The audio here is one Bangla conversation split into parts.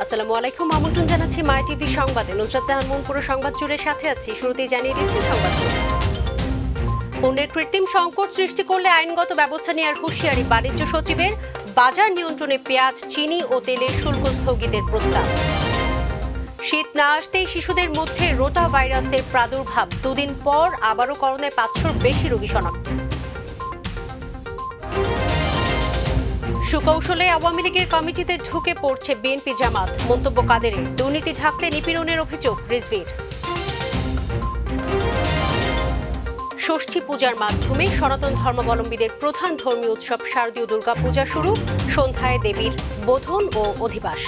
আসসালামু আলাইকুম, আমন্ত্রণ জানাচ্ছি মাই টিভি সংবাদে। নুসরাত জাহান পুরো সংবাদ জুড়ে সাথে আছি। শুরুতেই জানিয়ে দিচ্ছি সংবাদ। পণ্যের কৃত্রিম সংকট সৃষ্টি করলে আইনগত ব্যবস্থা নেওয়ার হুঁশিয়ারি বাণিজ্য সচিবের। বাজার নিয়ন্ত্রণে পেঁয়াজ, চিনি ও তেলের শুল্ক স্থগিতের প্রস্তাব। শীত না আসতেই শিশুদের মধ্যে রোটা ভাইরাসের প্রাদুর্ভাব। দুদিন পর আবারও করোনায় 500-র বেশি রোগী শনাক্ত। সুকৌশলে আওয়ামী লীগের কমিটিতে ঢুকে পড়ছে বিএনপি জামাত। মন্তব্য কাদেরের। দুর্নীতি ঢাকতে নিপীড়নের অভিযোগ রিজভীর। ষষ্ঠী পূজার মাধ্যমে সনাতন ধর্মাবলম্বীদের প্রধান ধর্মীয় উৎসব শারদীয় দুর্গাপূজা শুরু। সন্ধ্যায় দেবীর বোধন ও অধিবাস।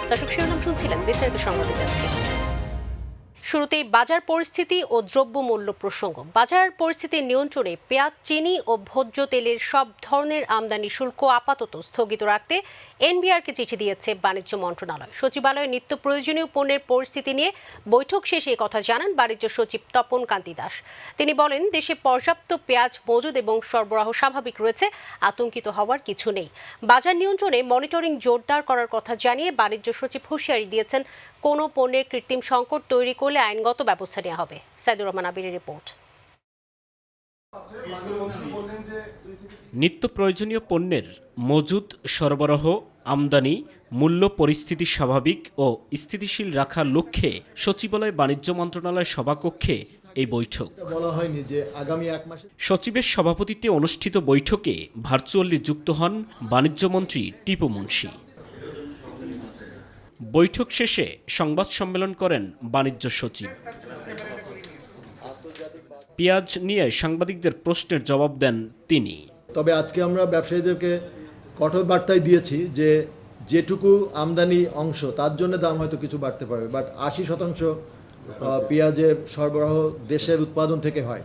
দর্শক, শিরোনাম শুনছিলেন, বিস্তারিত সংবাদে যাচ্ছি। শুরুতেই বাজার পরিস্থিতি ও দ্রব্যমূল্য প্রসঙ্গ। বাজার পরিস্থিতি নিয়ন্ত্রণে পেঁয়াজ, চিনি ও ভোজ্য তেলের সব ধরনের আমদানি শুল্ক আপাতত স্থগিত রাখতে এনবিআরকে চিঠি দিয়েছে বাণিজ্য মন্ত্রণালয়। সচিবালয়ে নিত্য প্রয়োজনীয় পণ্যের পরিস্থিতি নিয়ে বৈঠক শেষে এই কথা জানান বাণিজ্য সচিব তপন কান্তি দাস। তিনি বলেন, দেশে পর্যাপ্ত পেঁয়াজ মজুদ এবং সরবরাহ স্বাভাবিক রয়েছে, আতঙ্কিত হওয়ার কিছু নেই। বাজার নিয়ন্ত্রণে মনিটরিং জোরদার করার কথা জানিয়ে বাণিজ্য সচিব হুঁশিয়ারি দিয়েছেন, কোনো পণ্যের কৃত্রিম সংকট তৈরি করলে আইনগত ব্যবস্থা নেওয়া হবে। সাইদুর রহমান আবিরের রিপোর্ট। নিত্য প্রয়োজনীয় পণ্যের মজুদ, সরবরাহ, আমদানি, মূল্য পরিস্থিতি স্বাভাবিক ও স্থিতিশীল রাখার লক্ষ্যে সচিবালয় বাণিজ্য মন্ত্রণালয় সভাকক্ষে এই বৈঠক বলা হয়নি যে আগামী এক মাসে। সচিবের সভাপতিত্বে অনুষ্ঠিত বৈঠকে ভার্চুয়ালি যুক্ত হন বাণিজ্যমন্ত্রী টিপু মুনশি। বৈঠক শেষে সংবাদ সম্মেলন করেন বাণিজ্য সচিব। পেঁয়াজ নিয়ে সাংবাদিকদের প্রশ্নের জবাব দেন তিনি। তবে আজকে আমরা ব্যবসায়ীদেরকে কঠোর বার্তায় দিয়েছি যে যেটুকু আমদানি অংশ তার জন্য দাম হয়তো কিছু বাড়তে পারে, বাট 80% পেঁয়াজের সরবরাহ দেশের উৎপাদন থেকে হয়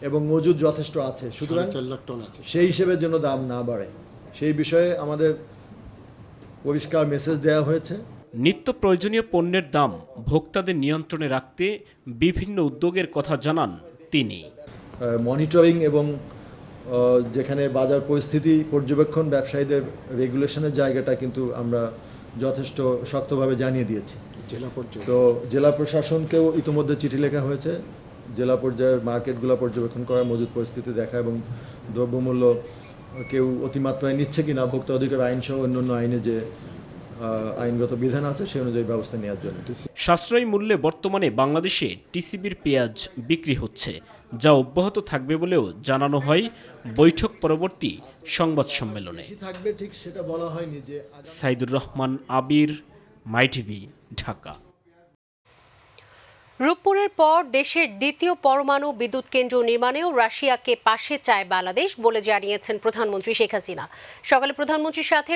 এবং মজুদ যথেষ্ট আছে, সুতরাং সেই হিসেবে যেন দাম না বাড়ে, সেই বিষয়ে আমাদের পরিষ্কার মেসেজ দেওয়া হয়েছে। নিত্য প্রয়োজনীয় পণ্যের দাম ভোক্তাদের নিয়ন্ত্রণে রাখতে বিভিন্ন উদ্যোগের কথা জানান তিনি। মনিটরিং এবং যেখানে বাজার পরিস্থিতি পর্যবেক্ষণ, ব্যবসায়ীদের রেগুলেশনের জায়গাটা কিন্তু আমরা যথেষ্ট শক্তভাবে জানিয়ে দিয়েছি। তো জেলা প্রশাসনকেও ইতিমধ্যে চিঠি লেখা হয়েছে, জেলা পর্যায়ের মার্কেটগুলো পর্যবেক্ষণ করা, মজুদ পরিস্থিতি দেখা এবং দ্রব্যমূল্য কেউ অতিমাত্রায় নিচ্ছে কিনা, ভোক্তা অধিকার আইন সহ অন্যান্য আইনে যে আইনগত বিধান আছে সেই অনুযায়ী ব্যবস্থা নেওয়ার জন্য। সাশ্রয়ী মূল্যে বর্তমানে বাংলাদেশে টিসিবির পেঁয়াজ বিক্রি হচ্ছে, যা অব্যাহত থাকবে বলেও জানানো হয় বৈঠক পরবর্তী সংবাদ সম্মেলনে। থাকবে ঠিক সেটা বলা হয়নি। যে সাইদুর রহমান আবির, মাই টিভি, ঢাকা। রূপপুরের পর দেশের দ্বিতীয় পরমাণু বিদ্যুৎ কেন্দ্র নির্মাণেও রাশিয়াকে পাশে চায় বাংলাদেশ বলে জানিয়েছেন প্রধানমন্ত্রী শেখ হাসিনা। সকালে প্রধানমন্ত্রীর সাথে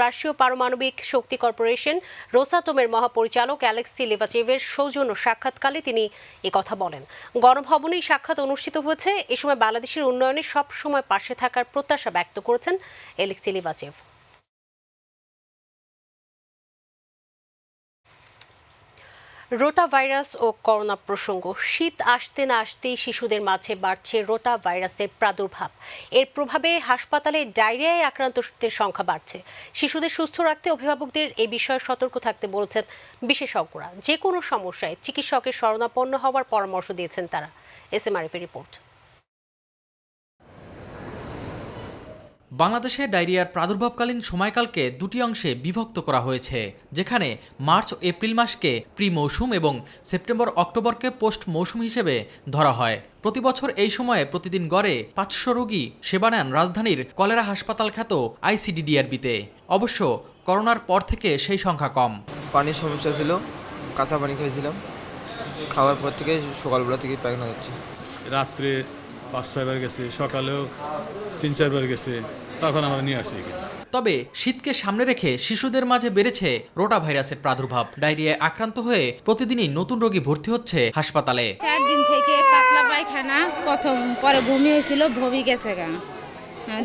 রাশীয় পারমাণবিক শক্তি কর্পোরেশন রোসাটমের মহাপরিচালক অ্যালেক্সি লিভাচেভের সৌজন্য সাক্ষাৎকালে তিনি কথা বলেন। গণভবনেই সাক্ষাৎ অনুষ্ঠিত হয়েছে। এ সময় বাংলাদেশের উন্নয়নে সব সময় পাশে থাকার প্রত্যাশা ব্যক্ত করেছেন অ্যালেক্সি লিভাচেভ। রোটা ভাইরাস ও করোনা প্রসঙ্গ। শীত আসতে না আসতেই শিশুদের মাঝে বাড়ছে রোটা ভাইরাসের প্রাদুর্ভাব। এর প্রভাবে হাসপাতালে ডায়রিয়ায় আক্রান্তদের সংখ্যা বাড়ছে। শিশুদের সুস্থ রাখতে অভিভাবকদের এই বিষয়ে সতর্ক থাকতে বলছেন বিশেষজ্ঞরা। যে কোনো সমস্যায় চিকিৎসকের শরণাপন্ন হওয়ার পরামর্শ দিয়েছেন তারা। এসএমআরএফের রিপোর্ট। বাংলাদেশে ডায়রিয়ার প্রাদুর্ভাবকালীন সময়কালকে দুটি অংশে বিভক্ত করা হয়েছে, যেখানে মার্চ ও এপ্রিল মাসকে প্রি মৌসুম এবং সেপ্টেম্বর অক্টোবরকে পোস্ট মৌসুম হিসেবে ধরা হয়। প্রতি বছর এই সময়ে প্রতিদিন গড়ে 500 রোগী সেবা নেন রাজধানীর কলেরা হাসপাতাল খ্যাত আইসিডিডিআরবিতে। অবশ্য করোনার পর থেকে সেই সংখ্যা কম। পানির সমস্যা ছিল, কাঁচা পানি খাইছিলাম, খাওয়ার পর থেকে সকালবেলা থেকে পায়খানা হচ্ছে। রাত্রে 5-6 বার গেছে, সকালেও 3-4 বার গেছে, তখন আমরা নিয়ে আসি। তবে শীতকে সামনে রেখে শিশুদের মাঝে বেড়েছে রোটা ভাইরাসের প্রাদুর্ভাব। ডায়রিয়ায় আক্রান্ত হয়ে প্রতিদিনই নতুন রোগী ভর্তি হচ্ছে হাসপাতালে। 4 দিন থেকে পাতলা পায়খানা, প্রথম পরে বমি হয়েছিল, বমি গেছে,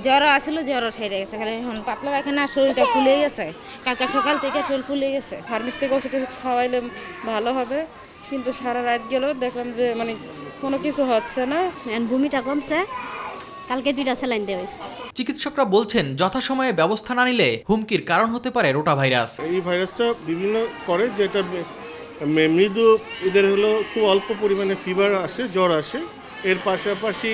জ্বর আসছিল, জ্বর সেরে গেছে, খালি এখন পাতলা পায়খানা, শরীরটা ফুলে গেছে। কালকে সকাল থেকে শরীর ফুলে গেছে। ফার্মেসি থেকে ওষুধ খাওয়াইলে ভালো হবে, কিন্তু সারা রাত গেলেও দেখলাম যে কোনো কিছু হচ্ছে না। ভূমিটা কমছে, কালকে 2টা স্যালাইন দেওয়া হয়েছে। চিকিৎসকরা বলছেন যথাসময়ে ব্যবস্থা না নিলে হুমকির কারণ হতে পারে রোটা ভাইরাস। এই ভাইরাসটা বিভিন্ন করে, যেটা মৃদু এদের হলো খুব অল্প পরিমাণে ফিভার আসে, জ্বর আসে, এর পাশাপাশি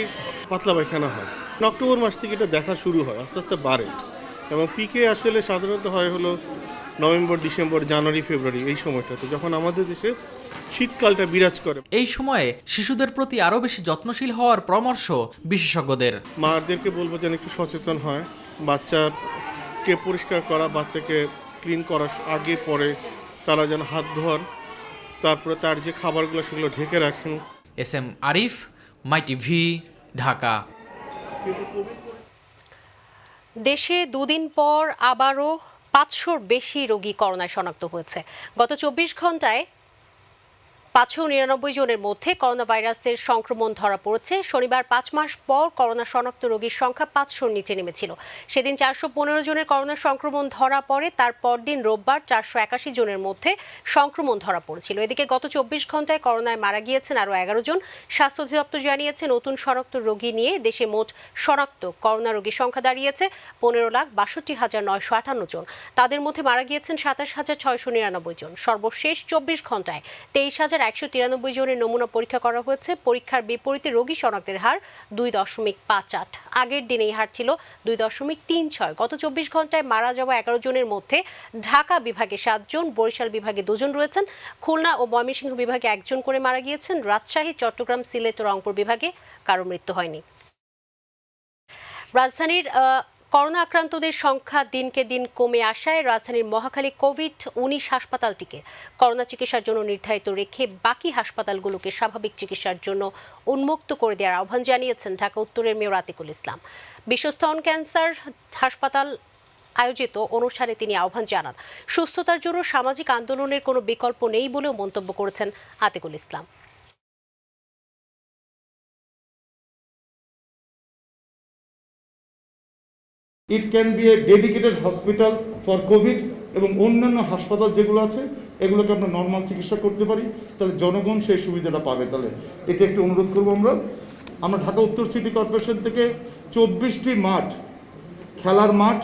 পাতলা পায়খানা হয়। অক্টোবর মাস থেকে এটা দেখা শুরু হয়, আস্তে আস্তে বাড়ে, এবং পিকে আসলে সাধারণত হয় হলো নভেম্বর, ডিসেম্বর, জানুয়ারি, ফেব্রুয়ারি, এই সময়টাতে যখন আমাদের দেশে শীতকালটা বিরাজ করে। এই সময়ে শিশুদের প্রতি আরও বেশি যত্নশীল হওয়ার পরামর্শ বিশেষজ্ঞদের। মাদেরকে বলবো যেন একটু সচেতন হয়, বাচ্চাকে পরিষ্কার করা, বাচ্চাকে ক্লিন করার আগে পরে তারা যেন হাত ধোয়ান, তারপরে তার যে খাবারগুলো সেগুলো ঢেকে রাখেন। SM আরিফ, মাই টিভি, ঢাকা। দেশে দুদিন পর আবারও 500-র বেশি রোগী করোনায় শনাক্ত হয়েছে। গত 24 ঘন্টায় 599 জনের মধ্যে করোনা ভাইরাসের সংক্রমণ ধরা পড়েছে। শনিবার 5 মাস পর করোনা শনাক্ত রোগীর সংখ্যা 500-র নিচে নেমেছিল। সেদিন 415 জনের করোনা সংক্রমণ ধরা পড়ে। তার পরদিন রোববার 481 জনের মধ্যে সংক্রমণ ধরা পড়েছিল। এদিকে গত 24 ঘন্টায় করোনায় মারা গিয়েছেন আরও 11 জন। স্বাস্থ্য অধিদপ্তর জানিয়েছে নতুন শনাক্ত রোগী নিয়ে দেশে মোট শনাক্ত করোনা রোগীর সংখ্যা দাঁড়িয়েছে 15,62,958 জন। তাদের মধ্যে মারা গিয়েছেন 27,699 জন। সর্বশেষ 24 ঘন্টায় 23,193 জনের নমুনা পরীক্ষা করা হয়েছে। পরীক্ষার বিপরীতে রোগী শনাক্তের হার 2.58। আগের দিন এই হার ছিল 2.36। গত 24 ঘন্টায় মারা যাওয়া 11 জনের মধ্যে ঢাকা বিভাগে 7 জন, বরিশাল বিভাগে 2 জন রয়েছেন। খুলনা ও ময়মনসিংহ বিভাগে 1 জন করে মারা গিয়েছেন। রাজশাহী, চট্টগ্রাম, সিলেট ও রংপুর বিভাগে কারো মৃত্যু হয়নি। রাজধানীর করোনা আক্রান্তদের সংখ্যা দিনকে দিন কমে আসায় রাজধানীর মহাখালী কোভিড-19 হাসপাতালটিকে করোনা চিকিৎসার জন্য নির্ধারিত রেখে বাকি হাসপাতালগুলোকে স্বাভাবিক চিকিৎসার জন্য উন্মুক্ত করে দেওয়ার আহ্বান জানিয়েছেন ঢাকা উত্তরের মেয়র আতিকুল ইসলাম। বিশ্ব স্তন ক্যান্সার হাসপাতাল আয়োজিত অনুষ্ঠানে তিনি আহ্বান জানান, সুস্থতার জন্য সামাজিক আন্দোলনের কোনো বিকল্প নেই বলেও মন্তব্য করেছেন Atikul Islam. It can be a dedicated hospital for COVID, এবং অন্যান্য হাসপাতাল যেগুলো আছে এগুলোকে আমরা নর্মাল চিকিৎসা করতে পারি, তাহলে জনগণ সেই সুবিধাটা পাবে। তাহলে এটা একটু অনুরোধ করবো। আমরা ঢাকা উত্তর সিটি কর্পোরেশন থেকে 24টি মাঠ, খেলার মাঠ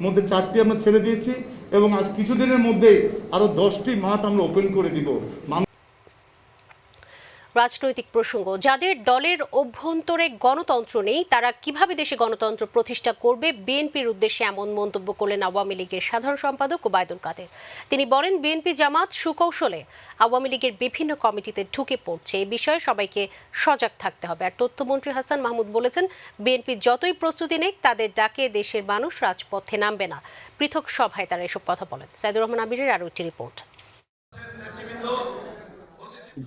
মধ্যে 4টি আমরা ছেড়ে দিয়েছি, এবং আজ কিছুদিনের মধ্যে আরও 10টি মাঠ আমরা ওপেন করে দিব। রাজনৈতিক প্রসঙ্গ, যাদের দলের অভ্যন্তরে গণতন্ত্র নেই তারা কিভাবে দেশে গণতন্ত্র প্রতিষ্ঠা করবে, বিএনপির উদ্দেশ্যে এমন মন্তব্য করলেন আওয়ামী লীগের সাধারণ সম্পাদক ওবায়দুল কাদের। তিনি বলেন, বিএনপি জামাত সুকৌশলে আওয়ামী লীগের বিভিন্ন কমিটিতে ঢুকে পড়ছে, এই বিষয়ে সবাইকে সজাগ থাকতে হবে। আর তথ্যমন্ত্রী হাসান মাহমুদ বলেছেন, বিএনপি যতই প্রস্তুতি নেই তাদের ডাকে দেশের মানুষ রাজপথে নামবে না। পৃথক সভায় তারা এসব কথা বলেন। সাইদুর রহমান আবিরের আরও একটি রিপোর্ট।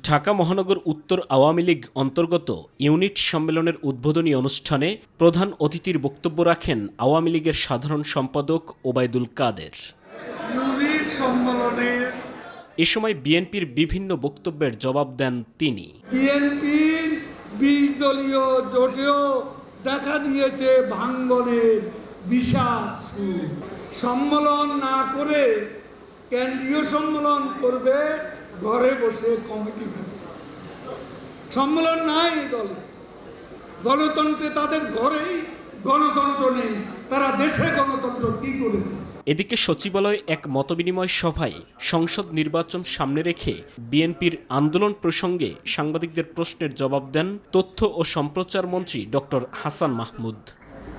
ঢাকা মহানগর উত্তর আওয়ামী লীগ অন্তর্গত ইউনিট সম্মেলনের উদ্বোধনী অনুষ্ঠানে প্রধান অতিথির বক্তব্য রাখেন আওয়ামী লীগের সাধারণ সম্পাদক ওবায়দুল কাদের। এ সময় বিএনপির বিভিন্ন বক্তব্যের জবাব দেন তিনি। বিএনপির 20 দলীয় জোটেও দেখা দিয়েছে ভাঙ্গনের বিষাদ সুর। সম্মেলন না করে কেন্দ্রীয় সম্মেলন করবে, ঘরে বসে কমিটি সম্মেলন নাই দলে। গণতন্ত্রে তাদের ঘরেই গণতন্ত্র নেই, তারা দেশে গণতন্ত্র কি করে? এদিকে সচিবালয়ে এক মতবিনিময় সভায় সংসদ নির্বাচন সামনে রেখে বিএনপির আন্দোলন প্রসঙ্গে সাংবাদিকদের প্রশ্নের জবাব দেন তথ্য ও সম্প্রচার মন্ত্রী ডক্টর হাসান মাহমুদ।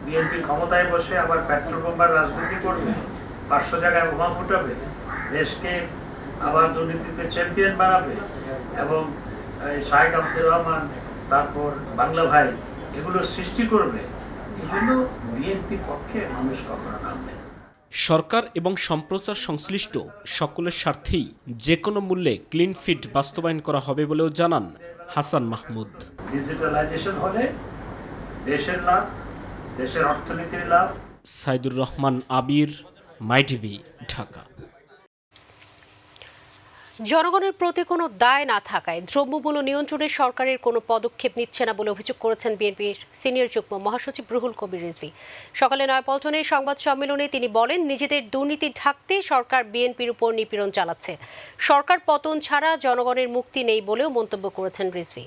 বিএনপি ক্ষমতায় বসে আবার পেট্রোল বোমার রাজনীতি করবে, 500 জায়গায় বোমা ফুটাবে, দেশকে আবার দুর্নীতিতে চ্যাম্পিয়ন বানাবে, এবং শাহেক আব্দুর রহমান, তারপর বাংলা ভাই, এগুলো সৃষ্টি করবে। এগুলো বিএনপির পক্ষে মানুষ কখনো নামবে। সরকার এবং সম্প্রচার সংশ্লিষ্ট সকলের স্বার্থেই যে কোনো মূল্যে ক্লিন ফিট বাস্তবায়ন করা হবে বলেও জানান হাসান মাহমুদ। ডিজিটালাইজেশন হলে দেশের লাভ, দেশের অর্থনীতির লাভ। সাইদুর রহমান আবির, মাই টিভি, ঢাকা। জনগণের প্রতি কোনো দায় না থাকায় দ্রব্যমূল্য নিয়ন্ত্রণে সরকারের কোনো পদক্ষেপ নিচ্ছে না বলে অভিযোগ করেছেন বিএনপির সিনিয়র যুগ্ম মহাসচিব রুহুল কবির রিজভী। সকালে নয়াপল্টনে সংবাদ সম্মেলনে তিনি বলেন, নিজেদের দুর্নীতি ঢাকতে সরকার বিএনপির উপর নিপীড়ন চালাচ্ছে। সরকার পতন ছাড়া জনগণের মুক্তি নেই বলেও মন্তব্য করেছেন রিজভী।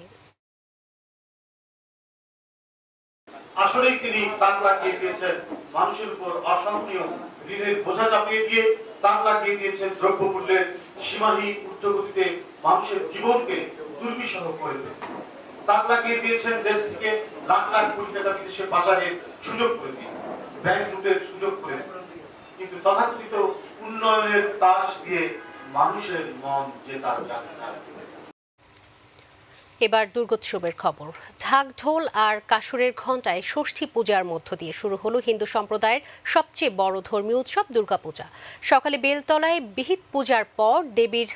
আসলেই তিনি তাক লাগিয়ে দিয়েছেন মানুষের উপর অসহনীয় ঋণের বোঝা চাপিয়ে দিয়ে, তাক লাগিয়ে দিয়েছেন দ্রব্যমূল্যের সীমাহীন ঊর্ধ্বগতিতে মানুষের জীবনকে দুর্বিষহ করে দিলেন, তাক লাগিয়ে দিয়েছেন দেশ থেকে লাখ লাখ কোটি টাকা বিদেশে পাচারের সুযোগ করে দিয়ে, ব্যাংক লুটের সুযোগ করে দিলেন। কিন্তু তথাকথিত উন্নয়নের তাস দিয়ে মানুষের মন জেতার যাত্রা। এবার দুর্গোৎসবের খবর। ঢাক ঢোল আর কাসরের ঘণ্টায় ষষ্ঠী পূজার মধ্য দিয়ে শুরু হলো হিন্দু সম্প্রদায়ের সবচেয়ে বড় ধর্মীয় উৎসব দুর্গাপূজা। সকালে বেলতলায় বিহিত পূজার পর দেবীর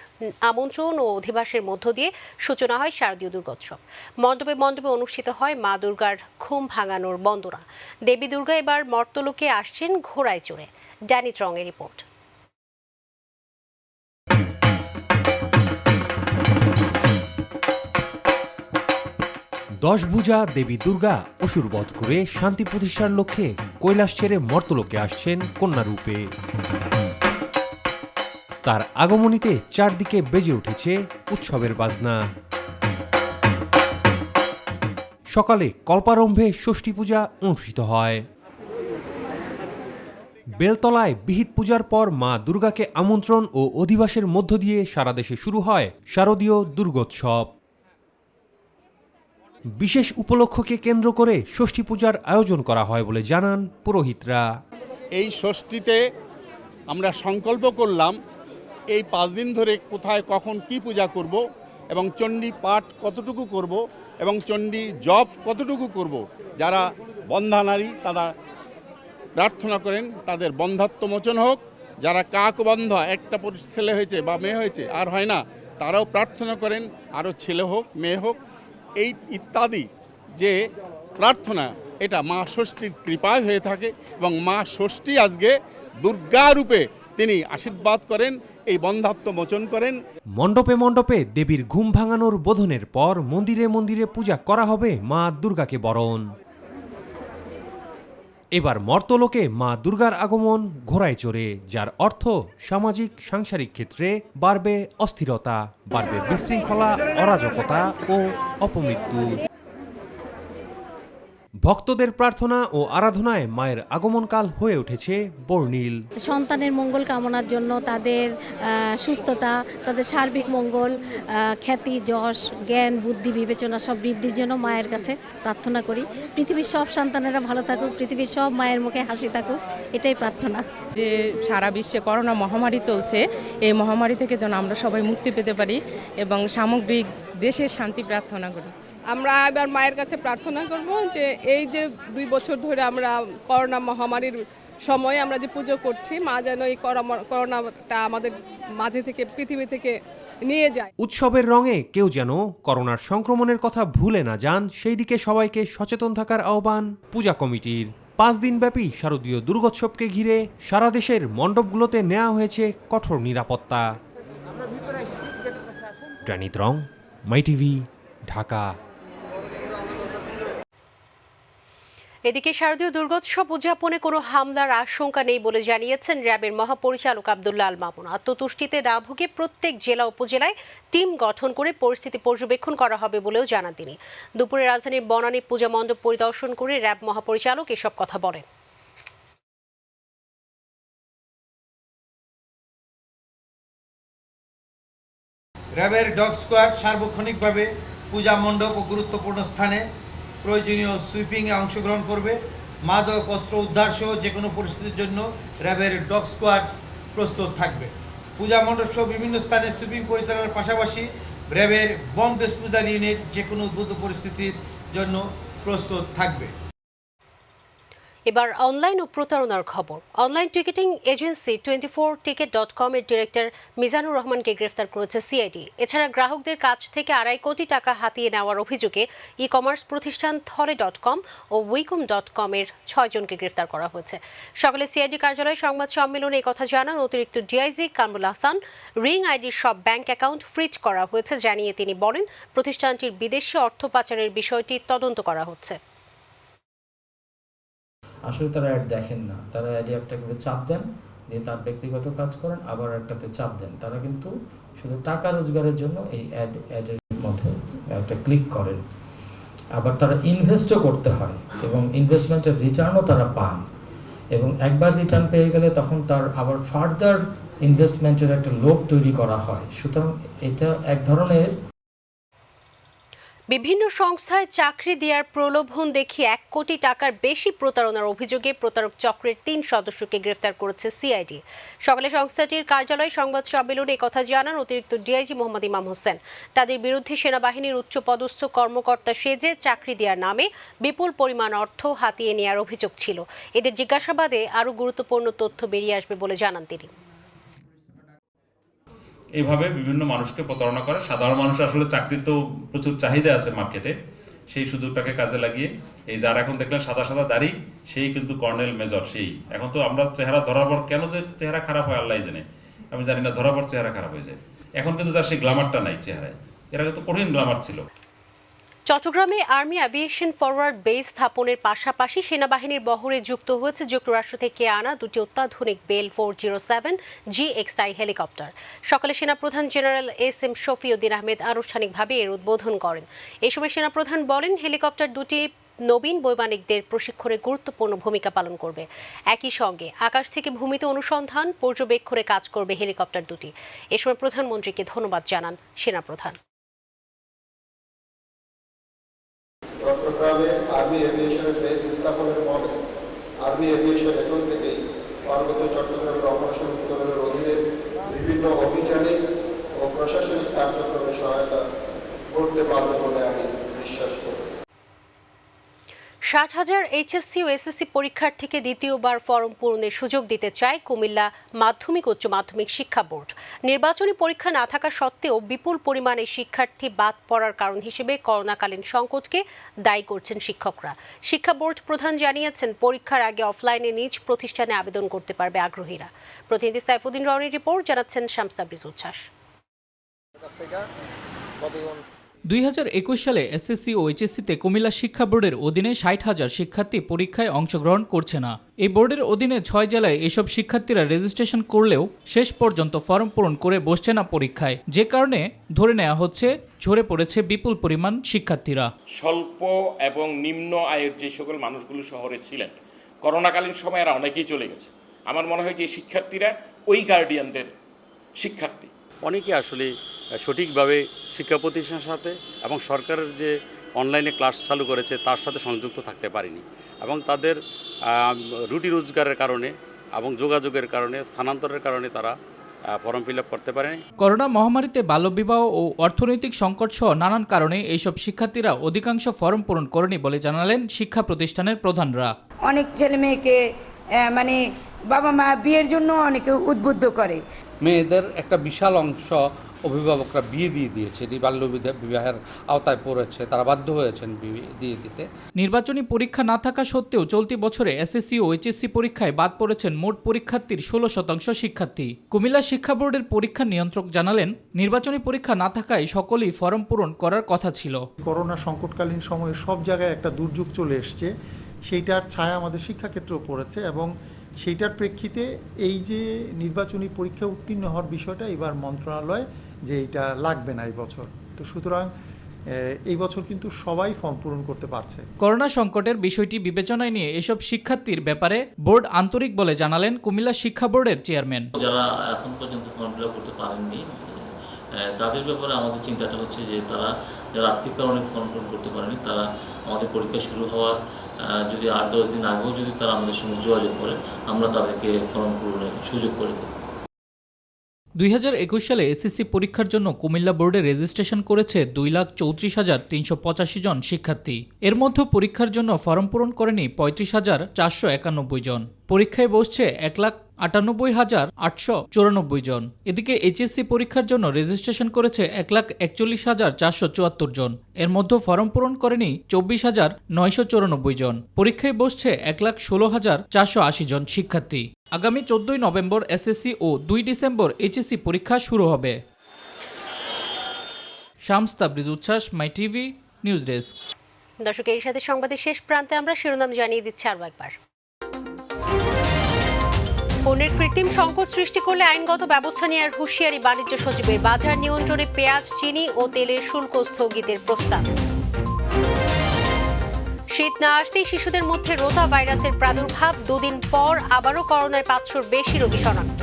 আমন্ত্রণ ও অধিবাসের মধ্য দিয়ে সূচনা হয় শারদীয় দুর্গোৎসব। মণ্ডপে মণ্ডপে অনুষ্ঠিত হয় মা দুর্গার ঘুম ভাঙানোর বন্দনা। দেবী দুর্গা এবার মর্তলোকে আসছেন ঘোড়ায় চড়ে। ড্যানি ত্রংয়ের রিপোর্ট। দশভুজা দেবী দুর্গা অসুর বধ করে শান্তি প্রতিষ্ঠার লক্ষ্যে কৈলাস ছেড়ে মর্তলোকে আসছেন কন্যারূপে। তার আগমনীতে চারদিকে বেজে উঠেছে উৎসবের বাজনা। সকালে কল্পারম্ভে ষষ্ঠী পূজা অনুষ্ঠিত হয়। বেলতলায় বিহিত পূজার পর মা দুর্গাকে আমন্ত্রণ ও অধিবাসের মধ্য দিয়ে সারা দেশে শুরু হয় শারদীয় দুর্গোৎসব। বিশেষ উপলক্ষকে কেন্দ্র করে ষষ্ঠী পূজার আয়োজন করা হয় বলে জানান পুরোহিতরা। এই ষষ্ঠীতে আমরা সংকল্প করলাম এই 5 দিন ধরে কোথায় কখন কি পূজা করব এবং চণ্ডী পাঠ কতটুকু করব এবং চণ্ডী জপ কতটুকু করব। যারা বন্ধা নারী তারা প্রার্থনা করেন তাদের বন্ধাত্ম মোচন হোক, যারা কাক বন্ধা একটা ছেলে হয়েছে বা মেয়ে হয়েছে আর হয় না তারাও প্রার্থনা করেন আরও ছেলে হোক মেয়ে হোক, এই ইত্যাদি যে প্রার্থনা এটা মা ষষ্ঠীর কৃপায় হয়ে থাকে এবং মা ষষ্ঠী আজকে দুর্গা রূপে তিনি আশীর্বাদ করেন, এই বন্ধাত্ম মোচন করেন। মণ্ডপে মণ্ডপে দেবীর ঘুম ভাঙানোর বোধনের পর মন্দিরে মন্দিরে পূজা করা হবে মা দুর্গাকে বরণ। এবার মর্তলোকে মা দুর্গার আগমন ঘোড়ায় চড়ে, যার অর্থ সামাজিক সাংসারিক ক্ষেত্রে বাড়বে অস্থিরতা, বাড়বে বিশৃঙ্খলা, অরাজকতা ও অপমৃত্যু। ভক্তদের প্রার্থনা ও আরাধনায় মায়ের আগমনকাল হয়ে উঠেছে বর্ণিল। সন্তানের মঙ্গল কামনার জন্য, তাদের সুস্থতা, তাদের সার্বিক মঙ্গল, খ্যাতি, যশ, জ্ঞান, বুদ্ধি, বিবেচনা সব বৃদ্ধির জন্য মায়ের কাছে প্রার্থনা করি। পৃথিবীর সব সন্তানেরা ভালো থাকুক, পৃথিবীর সব মায়ের মুখে হাসি থাকুক, এটাই প্রার্থনা। যে সারা বিশ্বে করোনা মহামারী চলছে, এই মহামারী থেকে যেন আমরা সবাই মুক্তি পেতে পারি এবং সামগ্রিক দেশের শান্তি প্রার্থনা করি। আমরা এবার মায়ের কাছে প্রার্থনা করব যে এই যে 2 বছর ধরে আমরা করোনা মহামারীর সময়ে আমরা যে পুজো করছি, মা যেন এই করোনাটা আমাদের মাঝে থেকে পৃথিবী থেকে নিয়ে যায়। উৎসবের রঙে কেউ যেন করোনার সংক্রমণের কথা ভুলে না যান, সেই দিকে সবাইকে সচেতন থাকার আহ্বান পূজা কমিটির। 5 দিনব্যাপী শারদীয় দুর্গোৎসবকে ঘিরে সারা দেশের মণ্ডপগুলোতে নেওয়া হয়েছে কঠোর নিরাপত্তা। ড্যানি ত্রং, মাই টিভি, ঢাকা। এদিকে শারদীয় দুর্গোৎসব উদযাপনে কোনো হামলার আশঙ্কা নেই বলে জানিয়েছেন র্যাবের মহাপরিচালক আব্দুল্লাহ আল মামুন। আত্মতুষ্টিতে না ভুগে প্রত্যেক জেলা উপজেলায় টিম গঠন করে পরিস্থিতি পর্যবেক্ষণ করা হবে বলেও জানান তিনি। দুপুরে রাজধানীর বনানী পূজা মণ্ডপ পরিদর্শন করে র্যাব মহাপরিচালক এসব কথা বলেন। র্যাবের ডগ স্কোয়াড সার্বক্ষণিকভাবে পূজা মণ্ডপ ও গুরুত্বপূর্ণ স্থানে প্রয়োজনীয় সুইপিংয়ে অংশগ্রহণ করবে। মাদক অস্ত্র উদ্ধার সহ যে কোনো পরিস্থিতির জন্য র্যাবের ডগ স্কোয়াড প্রস্তুত থাকবে। পূজা মণ্ডপ সহ বিভিন্ন স্থানে সুইপিং পরিচালনার পাশাপাশি র্যাবের বম ডিসপোজাল ইউনিট যে কোনো উদ্ভূত পরিস্থিতির জন্য প্রস্তুত থাকবে। এবার অনলাইন ও প্রতারণার খবর। অনলাইন টিকিটিং এজেন্সি 24ticket.com এর ডিরেক্টর মিজানুর রহমানকে গ্রেফতার করেছে সিআইডি। এছাড়া গ্রাহকদের কাছ থেকে 2.5 কোটি টাকা হাতিয়ে নেওয়ার অভিযোগে ই-কমার্স প্রতিষ্ঠান থলে.com ও উইকম.com এর 6 জনকে গ্রেফতার করা হয়েছে। সকালে সিআইডি কার্যালয়ে সংবাদ সম্মেলনে এই কথা জানান অতিরিক্ত ডিআইজি কামরুল হাসান। রিং আইডির সব ব্যাংক অ্যাকাউন্ট ফ্রিজ করা হয়েছে জানিয়ে তিনি বলেন, প্রতিষ্ঠানটির বিদেশি অর্থ পাচারের বিষয়টি তদন্ত করা হচ্ছে। আসলে তারা অ্যাড দেখেন না, তারা অ্যাডে একটা করে চাপ দেন, দিয়ে তার ব্যক্তিগত কাজ করেন, আবার একটাতে চাপ দেন। তারা কিন্তু শুধু টাকা রোজগারের জন্য এই অ্যাডের মধ্যে একটা ক্লিক করেন। আবার তারা ইনভেস্টও করতে হয় এবং ইনভেস্টমেন্টের রিটার্নও তারা পান, এবং একবার রিটার্ন পেয়ে গেলে তখন তার আবার ফার্দার ইনভেস্টমেন্টের একটা লোভ তৈরি করা হয়। সুতরাং এটা এক ধরনের বিভিন্ন সংস্থায় চাকরি দেওয়ার প্রলোভন দেখিয়ে 1 কোটি টাকার বেশি প্রতারণার অভিযোগে প্রতারক চক্রের 3 সদস্যকে গ্রেফতার করেছে সিআইডি। সকালে সংস্থাটির কার্যালয়ে সংবাদ সম্মেলনে একথা জানান অতিরিক্ত ডিআইজি মোহাম্মদ ইমাম হোসেন। তাদের বিরুদ্ধে সেনাবাহিনীর উচ্চপদস্থ কর্মকর্তা সেজে চাকরি দেওয়ার নামে বিপুল পরিমাণ অর্থ হাতিয়ে নেওয়ার অভিযোগ ছিল। এদের জিজ্ঞাসাবাদে আরও গুরুত্বপূর্ণ তথ্য বেরিয়ে আসবে বলে জানান তিনি। এইভাবে বিভিন্ন মানুষকে প্রতারণা করে। সাধারণ মানুষ আসলে চাকরির তো প্রচুর চাহিদা আছে মার্কেটে, সেই সুযোগটাকে কাজে লাগিয়ে এই যারা এখন দেখলেন সাদা সাদা দাড়ি, সেই কিন্তু কর্নেল মেজর। সেই এখন তো আমরা চেহারা ধরার পর কেন যে চেহারা খারাপ হয় আল্লাহ জানে, আমি জানি না, ধরার পর চেহারা খারাপ হয়ে যায়। এখন কিন্তু তার সেই গ্ল্যামারটা নাই চেহারায়, এর আগে তো কঠিন গ্ল্যামার ছিল। চট্টগ্রামে আর্মি অ্যাভিয়েশন ফরওয়ার্ড বেস স্থাপনের পাশাপাশি সেনাবাহিনীর বহরে যুক্ত হয়েছে যুক্তরাষ্ট্র থেকে আনা 2টি অত্যাধুনিক বেল 407 GXI হেলিকপ্টার। সকালে সেনাপ্রধান জেনারেল SM শফিউদ্দিন আহমেদ আনুষ্ঠানিকভাবে এর উদ্বোধন করেন। এই সময় সেনাপ্রধান বলেন, হেলিকপ্টার দুটি নবীন বৈমানিকদের প্রশিক্ষণে গুরুত্বপূর্ণ ভূমিকা পালন করবে। একই সঙ্গে আকাশ থেকে ভূমিতে অনুসন্ধান পর্যবেক্ষণে কাজ করবে হেলিকপ্টার দুটি। এ সময় প্রধানমন্ত্রীকে ধন্যবাদ জানান সেনাপ্রধান। চট্টগ্রামে আর্মি এভিয়েশনের বেস স্থাপনের ফলে আর্মি এভিয়েশন এখন থেকেই পার্বত্য চট্টগ্রামের অপারেশন উত্তরণের অধীনে বিভিন্ন অভিযানিক ও প্রশাসনিক কার্যক্রমে সহায়তা করতে পারবে বলে আমি বিশ্বাস করি। 60,000 HSC ও SSC পরীক্ষার্থীকে দ্বিতীয়বার ফরম পূরণের সুযোগ দিতে চায় কুমিল্লা মাধ্যমিক উচ্চ মাধ্যমিক শিক্ষা বোর্ড। নির্বাচনী পরীক্ষা না থাকা সত্ত্বেও বিপুল পরিমাণে শিক্ষার্থী বাদ পড়ার কারণ হিসেবে করোনাকালীন সংকটকে দায়ী করছেন শিক্ষকরা। শিক্ষা বোর্ড প্রধান জানিয়েছেন, পরীক্ষার আগে অফলাইনে নিজ প্রতিষ্ঠানে আবেদন করতে পারবে আগ্রহীরা। প্রতিনিধি সাইফুদ্দিন রনির রিপোর্ট, জানাচ্ছেন শামস তাবরিজ উচ্ছ্বাস। 2021 সালে এসএসসি ও এইচএসসিতে কুমিল্লা শিক্ষা বোর্ডের অধীনে 60,000 শিক্ষার্থী পরীক্ষায় অংশগ্রহণ করছে না। এই বোর্ডের অধীনে 6 জেলায় এসব শিক্ষার্থীরা রেজিস্ট্রেশন করলেও শেষ পর্যন্ত ফর্ম পূরণ করে বসছে না পরীক্ষায়, যে কারণে ধরে নেওয়া হচ্ছে ঝরে পড়েছে বিপুল পরিমাণ শিক্ষার্থীরা। স্বল্প এবং নিম্ন আয়ের যে সকল মানুষগুলো শহরে ছিলেন, করোনাকালীন সময় এরা অনেকেই চলে গেছে। আমার মনে হয় যে শিক্ষার্থীরা ওই গার্ডিয়ানদের শিক্ষার্থী। অনেকে আসলে সঠিকভাবে শিক্ষা প্রতিষ্ঠানের সাথে এবং সরকারের যে অনলাইনে ক্লাস চালু করেছে তার সাথে সংযুক্ত থাকতে পারেনি, এবং তাদের রুটি রোজগারের কারণে এবং যোগাযোগের কারণে, স্থানান্তরের কারণে তারা ফর্ম ফিল আপ করতে পারেনি। করোনা মহামারীতে বাল্যবিবাহ ও অর্থনৈতিক সংকট সহ নানান কারণে এইসব শিক্ষার্থীরা অধিকাংশ ফর্ম পূরণ করেনি বলে জানালেন শিক্ষা প্রতিষ্ঠানের প্রধানরা। অনেক ছেলে মেয়েকে মানে বাবা মা বিয়ের জন্য অনেকে উদ্বুদ্ধ করে। মেয়েদের একটা বিশাল অংশ অভিভাবকরা বিয়ে দিয়ে দিয়েছে, বাল্য বিবাহের আওতায় পড়েছে, তারা বাধ্য হয়েছেন বিয়ে দিয়ে দিতে। নির্বাচনী পরীক্ষা না থাকা সত্ত্বেও চলতি বছরে এসএসসি ও এইচএসসি পরীক্ষায় বাদ পড়েছেন মোট পরীক্ষার্থীর 16% শিক্ষার্থী। কুমিল্লা শিক্ষা বোর্ডের পরীক্ষা নিয়ন্ত্রক জানালেন, নির্বাচনী পরীক্ষা না থাকায় সকলেই ফর্ম পূরণ করার কথা ছিল। করোনা সংকটকালীন সময়ে সব জায়গায় একটা দুর্যোগ চলে এসছে, সেইটার ছায়া আমাদের শিক্ষাক্ষেত্রেও পড়েছে, এবং সেইটার প্রেক্ষিতে এই যে নির্বাচনী পরীক্ষা উত্তীর্ণ হওয়ার বিষয়টা এবার মন্ত্রণালয় যে এটা লাগবে না এই বছর, তো সুতরাং এই বছর কিন্তু সবাই ফর্ম পূরণ করতে পারছে। করোনা সংকটের বিষয়টি বিবেচনায় নিয়ে এসব শিক্ষার্থীর ব্যাপারে বোর্ড আন্তরিক বলে জানালেন কুমিল্লা শিক্ষা বোর্ডের চেয়ারম্যান। যারা এখন পর্যন্ত ফর্ম ফিল আপ করতে পারেননি তাদের ব্যাপারে আমাদের চিন্তাটা হচ্ছে যে তারা যারা আর্থিক কারণে ফর্ম পূরণ করতে পারেনি, তারা আমাদের পরীক্ষা শুরু হওয়ার যদি 8-10 দিন আগেও যদি তারা আমাদের সঙ্গে যোগাযোগ করে, আমরা তাদেরকে ফর্ম পূরণের সুযোগ করে দেব। 2021 সালে এসএসসি পরীক্ষার জন্য কুমিল্লা বোর্ডে রেজিস্ট্রেশন করেছে 2,34,385 জন শিক্ষার্থী। এর মধ্যে পরীক্ষার জন্য ফর্ম পূরণ করেনি 35,491 জন। পরীক্ষায় বসছে 1,98,894 জন। এদিকে এইচএসসি পরীক্ষার জন্য রেজিস্ট্রেশন করেছে 1,41,474 জন। এর মধ্যে ফর্ম পূরণ করেনি 24,994 জন। পরীক্ষায় বসছে 1,16,480 জন শিক্ষার্থী। আগামী 14 নভেম্বর এসএসসি ও 2 ডিসেম্বর এইচএসসি পরীক্ষা শুরু হবে। শামস তাবরিজ উচ্ছ্বাস, মাই টিভি নিউজ ডেস্ক। দর্শক, এর সাথে সংবাদের শেষ প্রান্তে আমরা শিরোনাম জানিয়ে দিচ্ছি আরও একবার। পণ্যের কৃত্রিম সংকট সৃষ্টি করলে আইনগত ব্যবস্থা নেওয়ার হুঁশিয়ারি বাণিজ্য সচিবের। বাজার নিয়ন্ত্রণে পেঁয়াজ, চিনি ও তেলের শুল্ক স্থগিতের প্রস্তাব। শীত না আসতেই শিশুদের মধ্যে রোটা ভাইরাসের প্রাদুর্ভাব, 2 দিন পর আবারও করোনায় 500-র বেশি রোগী শনাক্ত।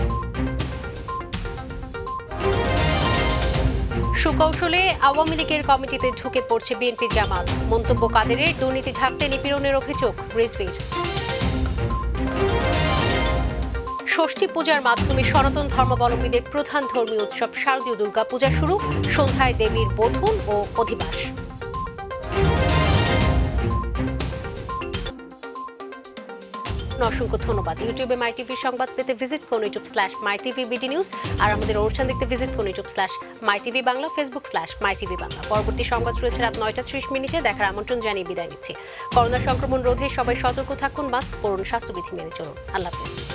সুকৌশলে আওয়ামী লীগের কমিটিতে ঢুকে পড়ছে বিএনপি জামাত, মন্তব্য কাদেরের দুর্নীতি ঢাকতে নিপীড়নের অভিযোগ রিজভীর। ষষ্ঠী পূজার মাধ্যমে সনাতন ধর্মাবলম্বীদের প্রধান ধর্মীয় উৎসব শারদীয় দুর্গা পূজা শুরু, সন্ধ্যায় দেবীর বোধন ও অধিবাস। অসংখ্য ধন্যবাদ। ইউটিউবে মাই টিভি সংবাদ পেতে ভিজিট করুন youtube/mytvbd নিউজ, আর আমাদের অনুষ্ঠান দেখতে ভিজিট করুন youtube/mytv বাংলা, facebook/mytv বাংলা। পরবর্তী সংবাদ রয়েছে রাত 9টা 30 দেখার আমন্ত্রণ জানিয়ে বিদায় নিচ্ছি। করোনা সংক্রমণ রোধে সবাই সতর্ক থাকুন, মাস্ক পরুন, স্বাস্থ্যবিধি মেনে চলুন। আল্লাহ হাফেজ।